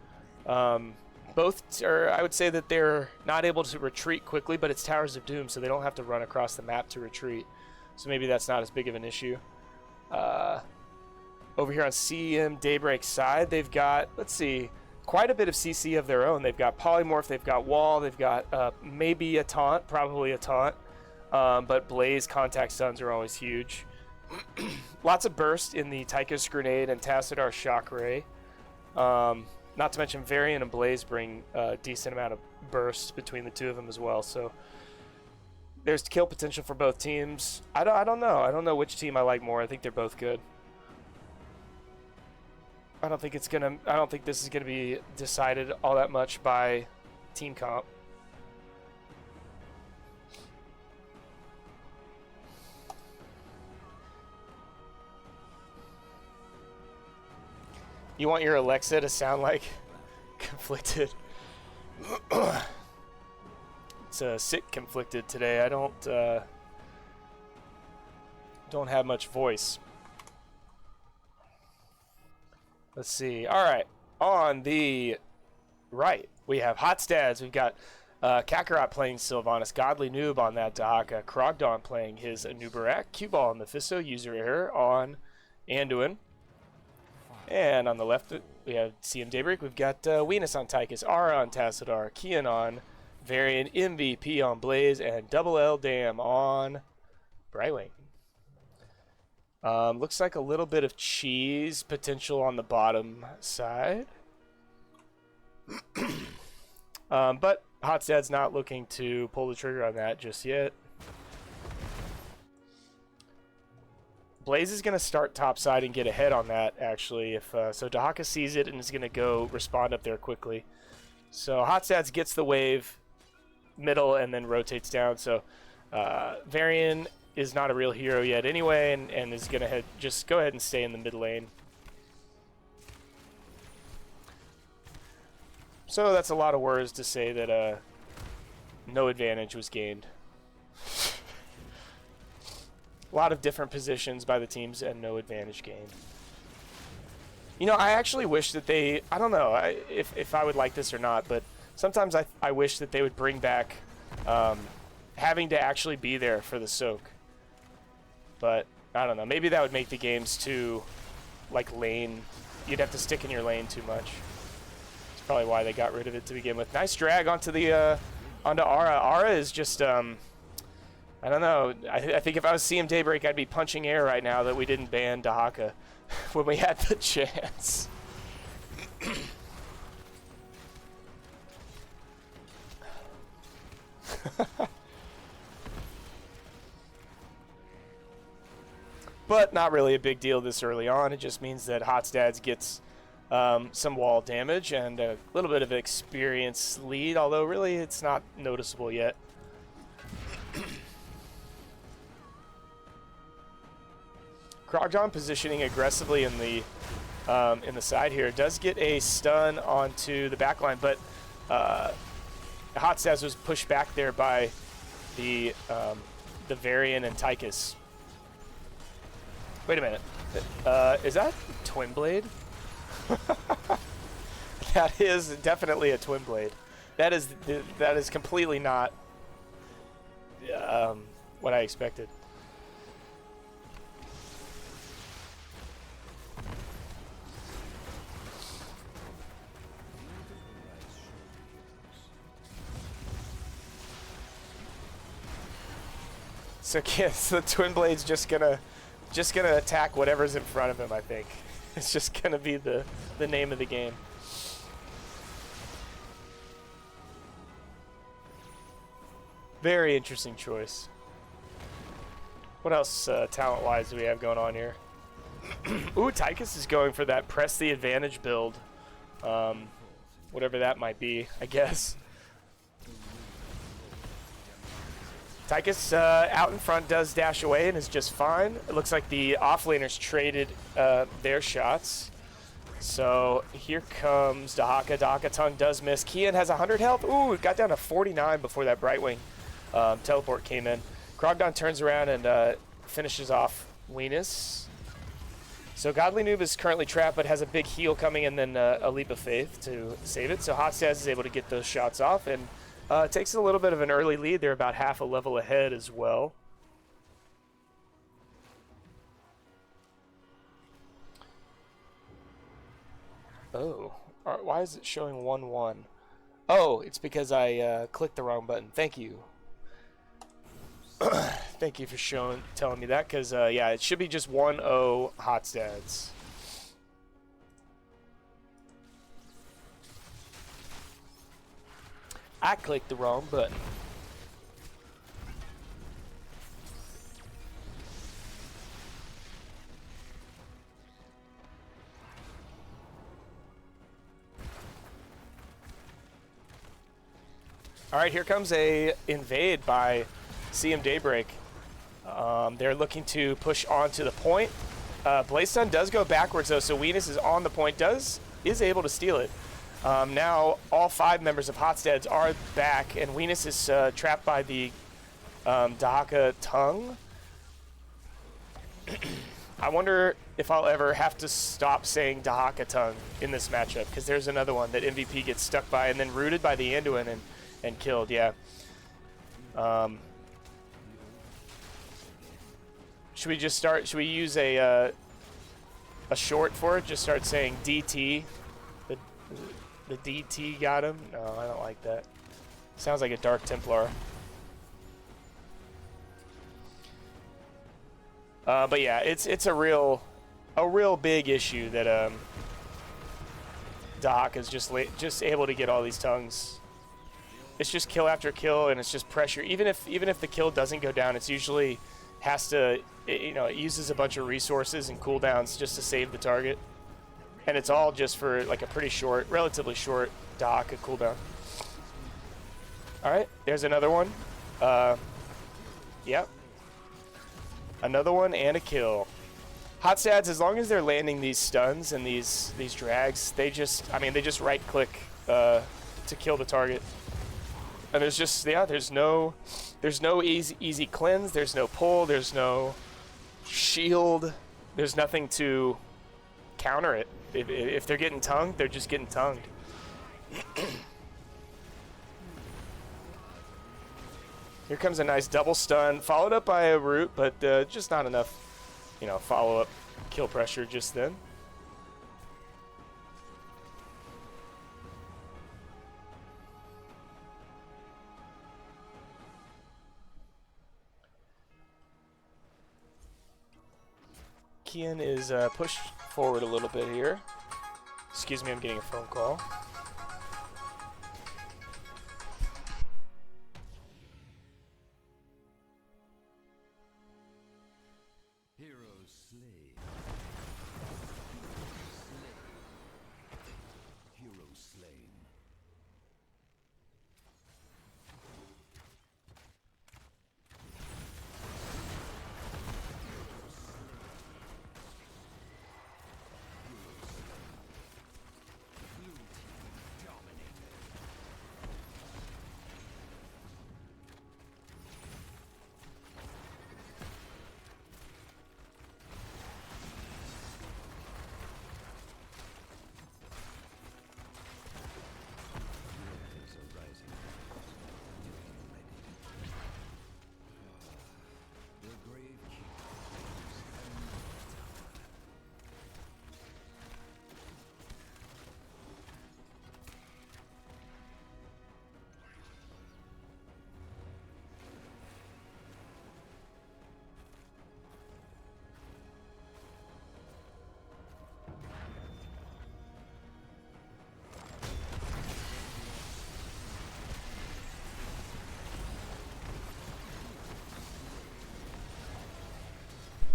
Both are, I would say that they're not able to retreat quickly, but it's Towers of Doom, so they don't have to run across the map to retreat. So maybe that's not as big of an issue. Over here on CM Daybreak's side, they've got, let's see, quite a bit of CC of their own. They've got Polymorph, they've got Wall, they've got maybe a Taunt, probably a Taunt. But Blaze contact stuns are always huge. Lots of burst in the Tychus Grenade and Tassadar Shock Ray. Not to mention Varian and Blaze bring a decent amount of burst between the two of them as well. So there's kill potential for both teams. I don't know. I don't know which team I like more. I think they're both good. I don't think this is gonna be decided all that much by team comp. You want your Alexa to sound like conflicted? It's sick conflicted today. I don't have much voice. Let's see. All right. On the right, we have HOTS dads. We've got Kakarot playing Sylvanas, Godly Noob on that Dahaka, Krogdon playing his Anubarak, Cue Ball on Mephisto, User Error on Anduin. And on the left, we have CM Daybreak. We've got Weenus on Tychus, Ara on Tassadar, Kian on Varian, MVP on Blaze, and Double L Dam on Brightwing. Looks like a little bit of cheese potential on the bottom side. But HOTS dad's not looking to pull the trigger on that just yet. Blaze is going to start topside and get ahead on that, actually. So Dahaka sees it and is going to go respond up there quickly. So HOTS dads gets the wave middle and then rotates down. So Varian is not a real hero yet anyway, and is going to just go ahead and stay in the mid lane. So that's a lot of words to say that no advantage was gained. A lot of different positions by the teams and no advantage gained. You know, I actually wish that they, I don't know if I would like this or not, but sometimes I wish that they would bring back having to actually be there for the soak. But I don't know, maybe that would make the games too, like, lane. You'd have to stick in your lane too much. That's probably why they got rid of it to begin with. Nice drag onto the onto Ara. Ara is just I don't know. I think if I was CM Daybreak, I'd be punching air right now that we didn't ban Dahaka when we had the chance. But not really a big deal this early on. It just means that HOTS dads gets some wall damage and a little bit of experience lead, although really it's not noticeable yet. Krogdon positioning aggressively in the side here does get a stun onto the backline, but HOTS was pushed back there by the Varian and Tychus. Wait a minute, is that Twin Blade? That is definitely a Twin Blade. That is completely not what I expected. So yes, the Twin Blade's just gonna attack whatever's in front of him, I think. It's just gonna be the name of the game. Very interesting choice. What else talent-wise do we have going on here? Ooh, Tychus is going for that press the advantage build. Whatever that might be, I guess. Tychus out in front does dash away and is just fine. It looks like the offlaners traded their shots. So here comes Dahaka. Dahaka Tongue does miss. Kian has 100 health. Ooh, it got down to 49 before that Brightwing teleport came in. Krogdon turns around and finishes off Weenus. So Godly Noob is currently trapped, but has a big heal coming and then a Leap of Faith to save it. So Hotstaz is able to get those shots off and takes a little bit of an early lead. They're about half a level ahead as well. Oh, why is it showing 1-1? Oh, it's because I clicked the wrong button. Thank you. Thank you for telling me that, because yeah, it should be just 1-0 Hotstads. I clicked the wrong button. All right, here comes a invade by CM Daybreak. They're looking to push onto the point. Blaze Stun does go backwards though, so Weenus is on the point, is able to steal it. Now all 5 members of Hotstads are back, and Weenus is trapped by the Dahaka Tongue. I wonder if I'll ever have to stop saying Dahaka Tongue in this matchup, because there's another one that MVP gets stuck by and then rooted by the Anduin and killed. Yeah. Should we just start? Should we use a short for it? Just start saying DT. The DT got him. No, I don't like that. Sounds like a Dark Templar. But yeah, it's a real big issue that Doc is just able to get all these tongues. It's just kill after kill, and it's just pressure. Even if the kill doesn't go down, it's usually has to, it uses a bunch of resources and cooldowns just to save the target, and it's all just for like a pretty short, relatively short Dahaka cooldown. All right, there's another one. Yep. Another one and a kill. Hotstads, as long as they're landing these stuns and these drags, they just right click to kill the target. And there's just, yeah, there's no easy cleanse, there's no pull, there's no shield, there's nothing to counter it. If they're getting tongued, they're just getting tongued. Here comes a nice double stun, followed up by a root, but just not enough, follow-up kill pressure just then. Kian is pushed forward a little bit here. Excuse me, I'm getting a phone call.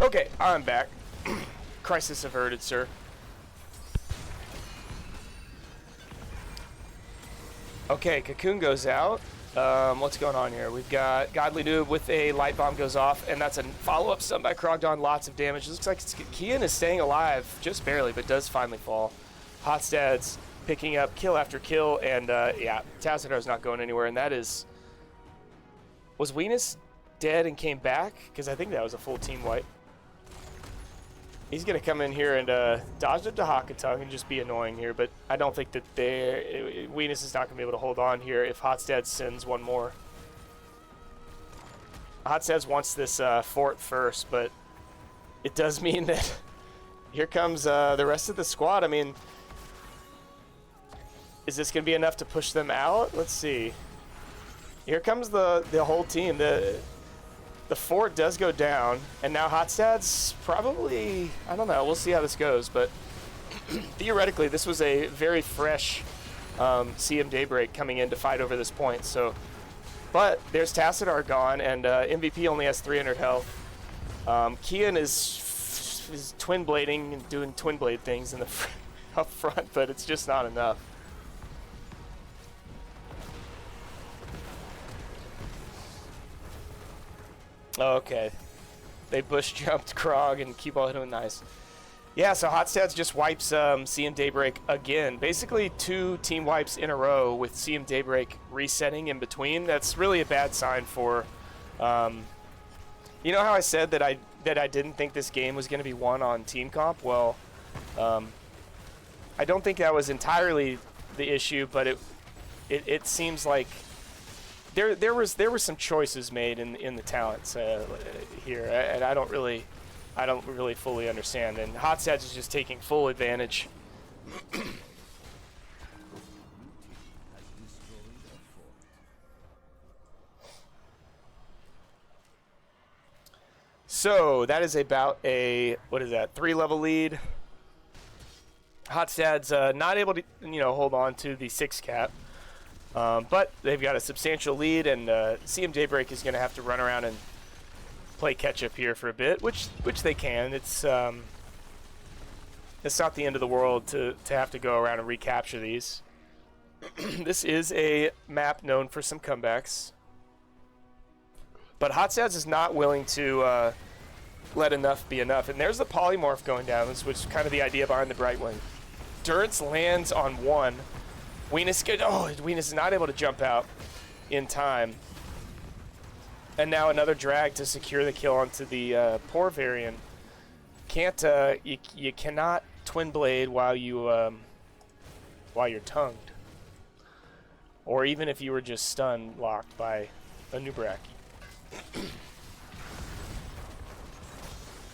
Okay, I'm back. Crisis averted, sir. Okay, Cocoon goes out. What's going on here? We've got Godly Noob with a light bomb goes off, and that's a follow-up stun by Krogdon. Lots of damage. Looks like Kian is staying alive, just barely, but does finally fall. Hotstad's picking up kill after kill, and yeah, Tassadar's not going anywhere, and that is... Was Weenus dead and came back? Because I think that was a full team wipe. He's going to come in here and dodge the Dahaka tongue and just be annoying here, but I don't think that Weenus is not going to be able to hold on here if Hotstad sends one more. Hotstad wants this fort first, but it does mean that here comes the rest of the squad. I mean, is this going to be enough to push them out? Let's see. Here comes the whole team. The fort does go down, and now Hotstad's probably, I don't know, we'll see how this goes, but theoretically this was a very fresh CM Daybreak coming in to fight over this point. So, but there's Tassadar gone, and MVP only has 300 health. Kian is twin blading and doing twin blade things in the up front, but it's just not enough. Okay, they bush jumped Krog and keep all doing nice. Yeah, so Hotstad's just wipes CM Daybreak again. Basically 2 team wipes in a row with CM Daybreak resetting in between. That's really a bad sign for, you know how I said that I didn't think this game was going to be won on team comp? Well, I don't think that was entirely the issue, but it seems like there were some choices made in the talents here, and I don't really fully understand. And Hotstad is just taking full advantage. So that is about a, what is that, 3-level lead. Hotstad's not able to hold on to the 6 cap. But they've got a substantial lead, and CM Daybreak is going to have to run around and play catch-up here for a bit, which they can. It's not the end of the world to have to go around and recapture these. This is a map known for some comebacks. But Hotstads is not willing to let enough be enough. And there's the polymorph going down, which is kind of the idea behind the Brightwing. Durance lands on 1. Weenus is not able to jump out in time. And now another drag to secure the kill onto the poor Varian. You cannot twin blade while you're tongued, or even if you were just stun locked by a Nubraki.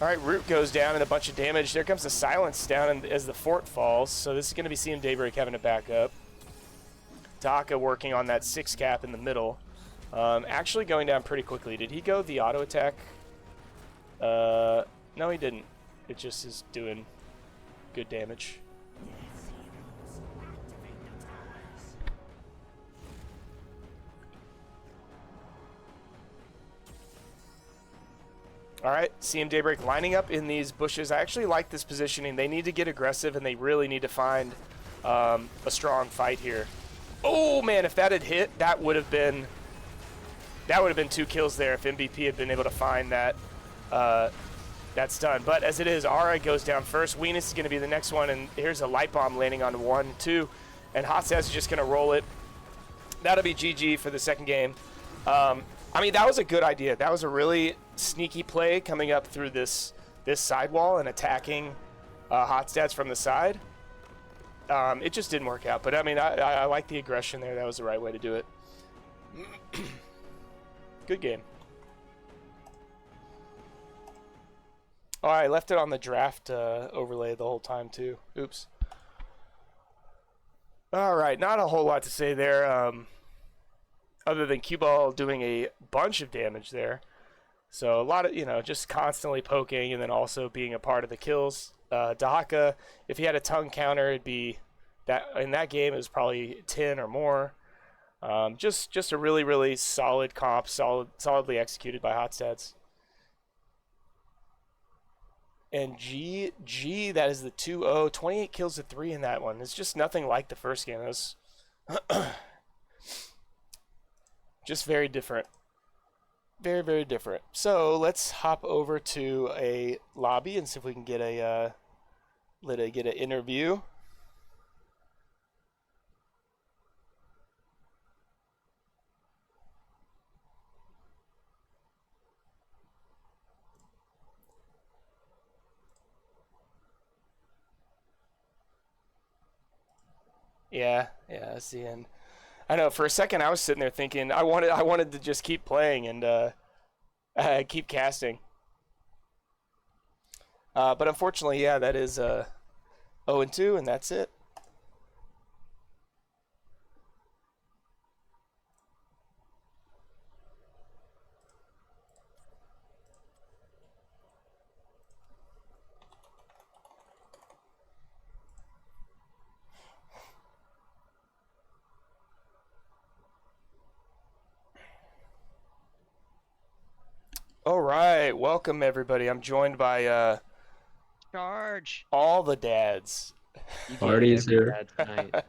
All right, Root goes down and a bunch of damage. There comes the silence down as the fort falls. So this is going to be CM Daybreak having to back up. Daka working on that 6 cap in the middle. Actually going down pretty quickly. Did he go the auto attack? No, he didn't. It just is doing good damage. All right, CM Daybreak lining up in these bushes. I actually like this positioning. They need to get aggressive, and they really need to find a strong fight here. Oh man, if that had hit, that would have been 2 kills there if MVP had been able to find that stun. But as it is, Ara goes down first. Weenus is going to be the next one, and here's a light bomb landing on 1, 2, and Hotstad is just going to roll it. That'll be GG for the second game. I mean, that was a good idea. That was a really sneaky play coming up through this sidewall and attacking Hotstads from the side. It just didn't work out, but I mean, I like the aggression there. That was the right way to do it. Good game. Oh, I left it on the draft overlay the whole time too. Oops. All right, not a whole lot to say there, other than Cue Ball doing a bunch of damage there. So a lot of, just constantly poking and then also being a part of the kills. Dahaka, if he had a tongue counter, it'd be that in that game it was probably 10 or more. Just a really, really solid comp, solidly executed by Hotstads. And G, that is the 2-0, 28 kills to 3 in that one. It's just nothing like the first game. It was Just very different. Very, very different. So let's hop over to a lobby and see if we can get get an interview. Yeah, I see. And I know for a second I was sitting there thinking I wanted to just keep playing and keep casting. But unfortunately, yeah, that is 0-2, and that's it. All right, welcome everybody. I'm joined by
Charge.
all the dads.
You
Party
get
is
every
here.
dad tonight.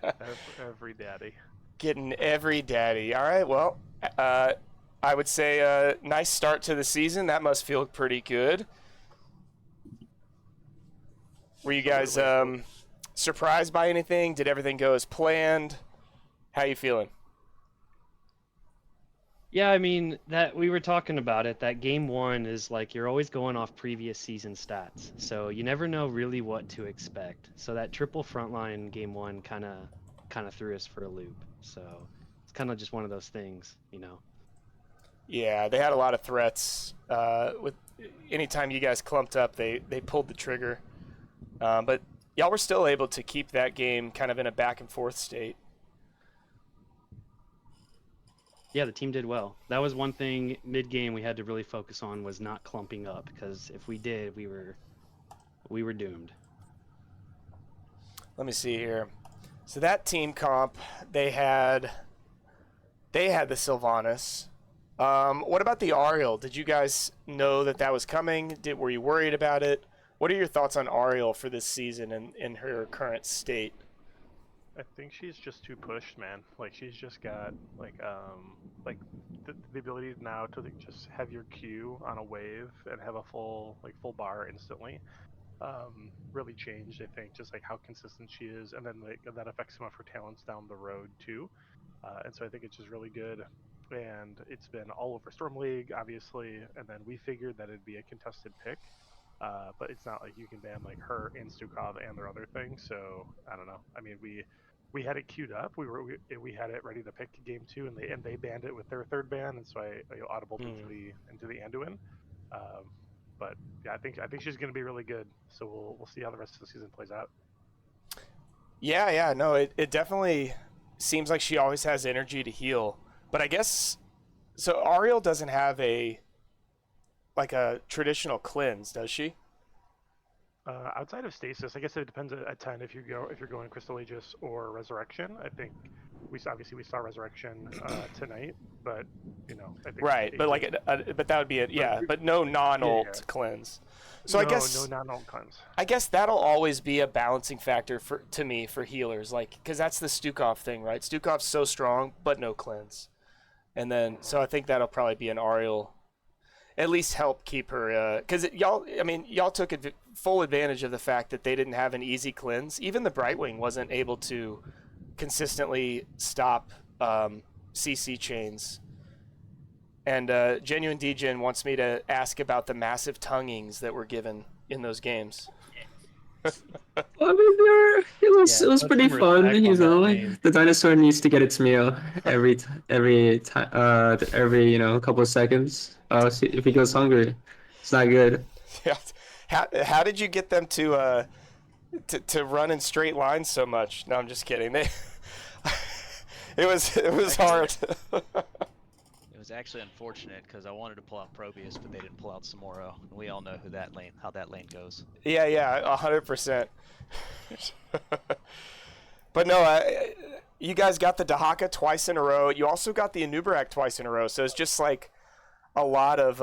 Every daddy.
Getting every daddy. All right, well, I would say nice start to the season. That must feel pretty good. Were you guys surprised by anything? Did everything go as planned? How you feeling?
Yeah, I mean that we were talking about it. That game one is like you're always going off previous season stats, so you never know really what to expect. So that triple frontline game one kind of threw us for a loop. So it's kind of just one of those things, you know.
Yeah, they had a lot of threats. With anytime you guys clumped up, they pulled the trigger. But y'all were still able to keep that game kind of in a back and forth state.
Yeah, the team did well. That was one thing mid game we had to really focus on was not clumping up because if we did, we were doomed.
Let me see here. So that team comp, they had the Sylvanas. What about the Ariel? Did you guys know that was coming? Were you worried about it? What are your thoughts on Ariel for this season and in her current state?
I think she's just too pushed, man. Like she's just got the ability now to just have your Q on a wave and have a full bar instantly. Really changed, I think, just like how consistent she is, and then that affects some of her talents down the road too. And so I think it's just really good. And it's been all over Storm League, obviously, and then we figured that it'd be a contested pick. But it's not like you can ban like her and Stukov and their other things. So I don't know. I mean, we had it queued up. We had it ready to pick game two, and they banned it with their third ban, and so I audibled into the Anduin. But yeah, I think she's going to be really good. So we'll see how the rest of the season plays out.
Yeah, no, it definitely seems like she always has energy to heal. But I guess so. Ariel doesn't have a traditional cleanse, does she?
Outside of stasis, I guess it depends at 10 if you're going Crystal Aegis or Resurrection. I think we saw Resurrection tonight, but I think
right. But but that would be it. Yeah, but no non-ult cleanse. So
no,
I guess
no non-ult cleanse.
I guess that'll always be a balancing factor to me for healers, because that's the Stukov thing, right? Stukov's so strong, but no cleanse, and then so I think that'll probably be an Ariel. At least help keep her, because y'all took full advantage of the fact that they didn't have an easy cleanse. Even the Brightwing wasn't able to consistently stop CC chains. And Genuine Degen wants me to ask about the massive tonguings that were given in those games.
I mean, it was pretty fun. The dinosaur needs to get its meal every time, couple of seconds. If he goes hungry, it's not good.
Yeah. How did you get them to run in straight lines so much? No, I'm just kidding. It was hard.
It was actually unfortunate because I wanted to pull out Probius, but they didn't pull out Samoro. And we all know how that lane goes.
Yeah, 100%. But no, you guys got the Dahaka twice in a row. You also got the Anubarak twice in a row. So it's just like a lot of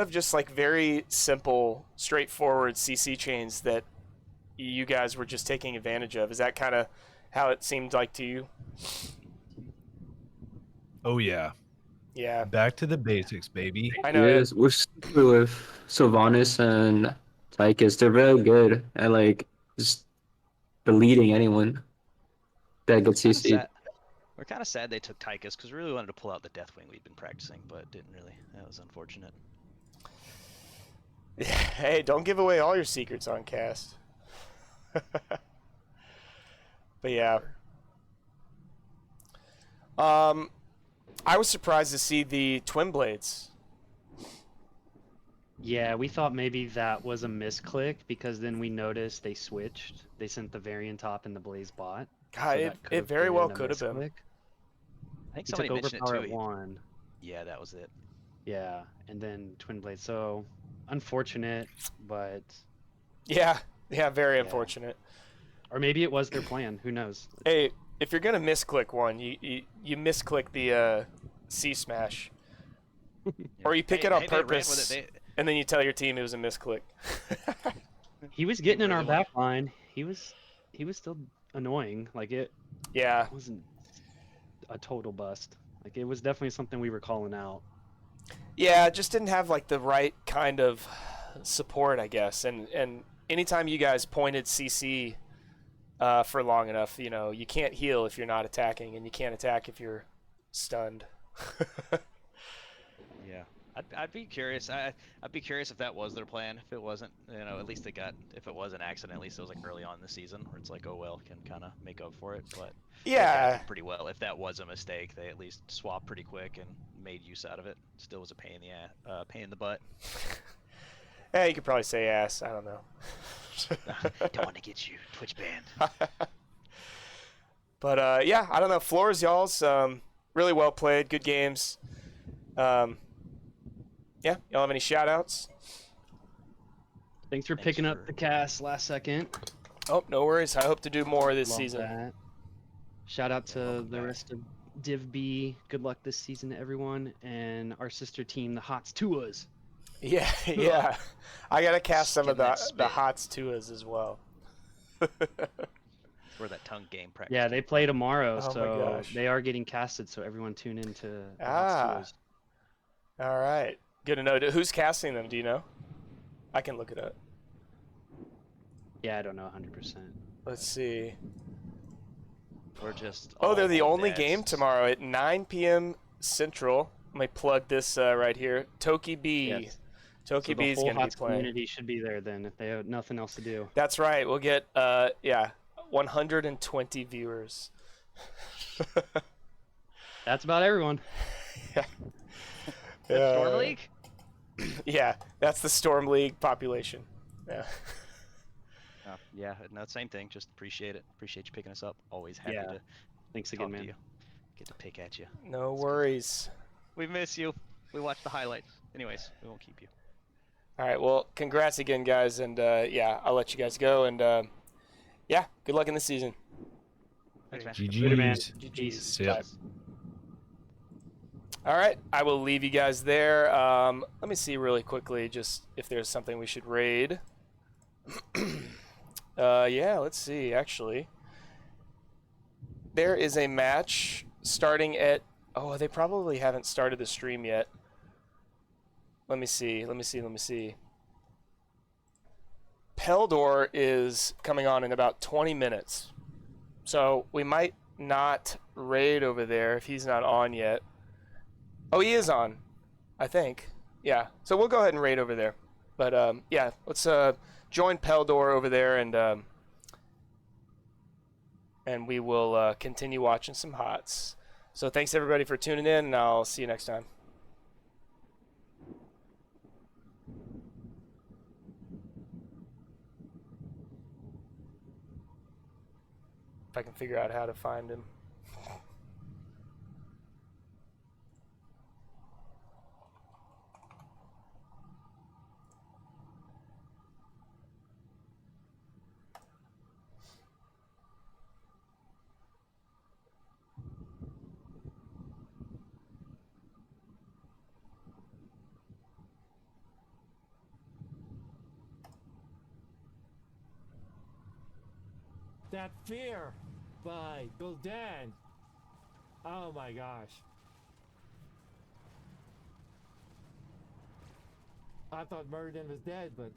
just like very simple, straightforward CC chains that you guys were just taking advantage of. Is that kind of how it seemed like to you?
Oh yeah,
Yeah,
back to the basics, baby.
I know.
Yes, we're super with Sylvanas and Tychus. They're very good at like just deleting anyone that gets
Kind of
CC'd.
sad. We're kind of sad they took Tychus because we really wanted to pull out the Deathwing we'd been practicing, but didn't really. That was unfortunate.
Hey, don't give away all your secrets on cast. But yeah. I was surprised to see the twin blades.
Yeah, we thought maybe that was a misclick because then we noticed they switched. They sent the Variant Top and the Blaze Bot.
God,
So that could
it
have
very well
been a
could have been.
misclick.
I think
He
somebody
took
mentioned it
Overpower
too.
at 1.
Yeah, that was it.
Yeah, and then Twin Blade. So unfortunate, but
Yeah, very
Yeah.
unfortunate.
or maybe it was their plan. Who knows?
Hey, if you're gonna misclick one, you misclick the C smash, or you pick it on
They ran with
purpose,
it.
and then you tell your team it was a misclick.
He was getting in our
really
back line. He was still annoying. Like it
Yeah,
wasn't a total bust. Like it was definitely something we were calling out.
yeah, just didn't have like the right kind of support, I guess. And anytime you guys pointed CC for long enough, you can't heal if you're not attacking, and you can't attack if you're stunned.
Yeah, I'd be curious. I'd be curious if that was their plan. If it wasn't, at least they got. If it was an accident, at least it was like early on in the season where it's like, oh well, can kind of make up for it. But they
Yeah,
adapted pretty well. If that was a mistake, they at least swapped pretty quick and made use out of it. Still was a pain in the butt.
yeah, you could probably say ass. I don't know.
Don't want to get you Twitch banned.
But yeah, I don't know. Floor is y'all's. Really well played. Good games. Yeah, y'all have any shout outs?
Thanks for picking up the cast last second.
Oh, no worries. I hope to do more this
Love
season.
that. Shout out to the rest of Div B. Good luck this season to everyone, and our sister team, the Hots Tuas.
Yeah, yeah. I gotta cast some of
Give that
the
spit.
Hots to us as well.
Where that tongue game practice.
Yeah, they play tomorrow,
Oh my
so
gosh.
they are getting casted. So everyone tune in to the
Ah.
Hots Tuas.
All right. Good to know. Who's casting them? Do you know? I can look it up.
Yeah, I don't know 100%.
Let's see.
We're just.
Oh, they're the
all
only
dads.
game tomorrow at 9 p.m. Central. Let me plug this right here. Toki B.
Yes.
Toki
So
B
the
is
whole
going to be
Hots
playing.
community should be there then if they have nothing else to do.
That's right. We'll get 120 viewers.
That's about everyone.
That's Storm League.
Yeah, that's the Storm League population. Yeah.
Oh, yeah, no, same thing. Just appreciate it. Appreciate you picking us up. Always happy
Yeah.
to
Thanks
talk
again,
to
man.
you. Get to pick at you.
No
It's good.
worries.
We miss you. We watch the highlights. Anyways, we won't keep you.
All right. Well, congrats again, guys. And yeah, I'll let you guys go. And yeah, good luck in the season.
Thanks, man.
Later, man.
GG's.
GG's.
See ya.
Bye. All right. I will leave you guys there. Let me see really quickly just if there's something we should raid. Yeah, let's see, actually. There is a match starting at... Oh, they probably haven't started the stream yet. Let me see. Peldor is coming on in about 20 minutes. So we might not raid over there if he's not on yet. Oh, he is on, I think. Yeah, so we'll go ahead and raid over there. But yeah, let's join Peldor over there, and we will continue watching some HOTS. So thanks everybody for tuning in, and I'll see you next time. If I can figure out how to find him.
That Fear by Gul'dan. Oh my gosh. I thought Murden was dead, but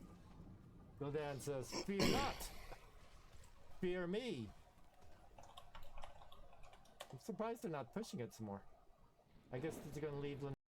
Gul'dan says, "Fear not, fear me." I'm surprised they're not pushing it some more. I guess they're going to leave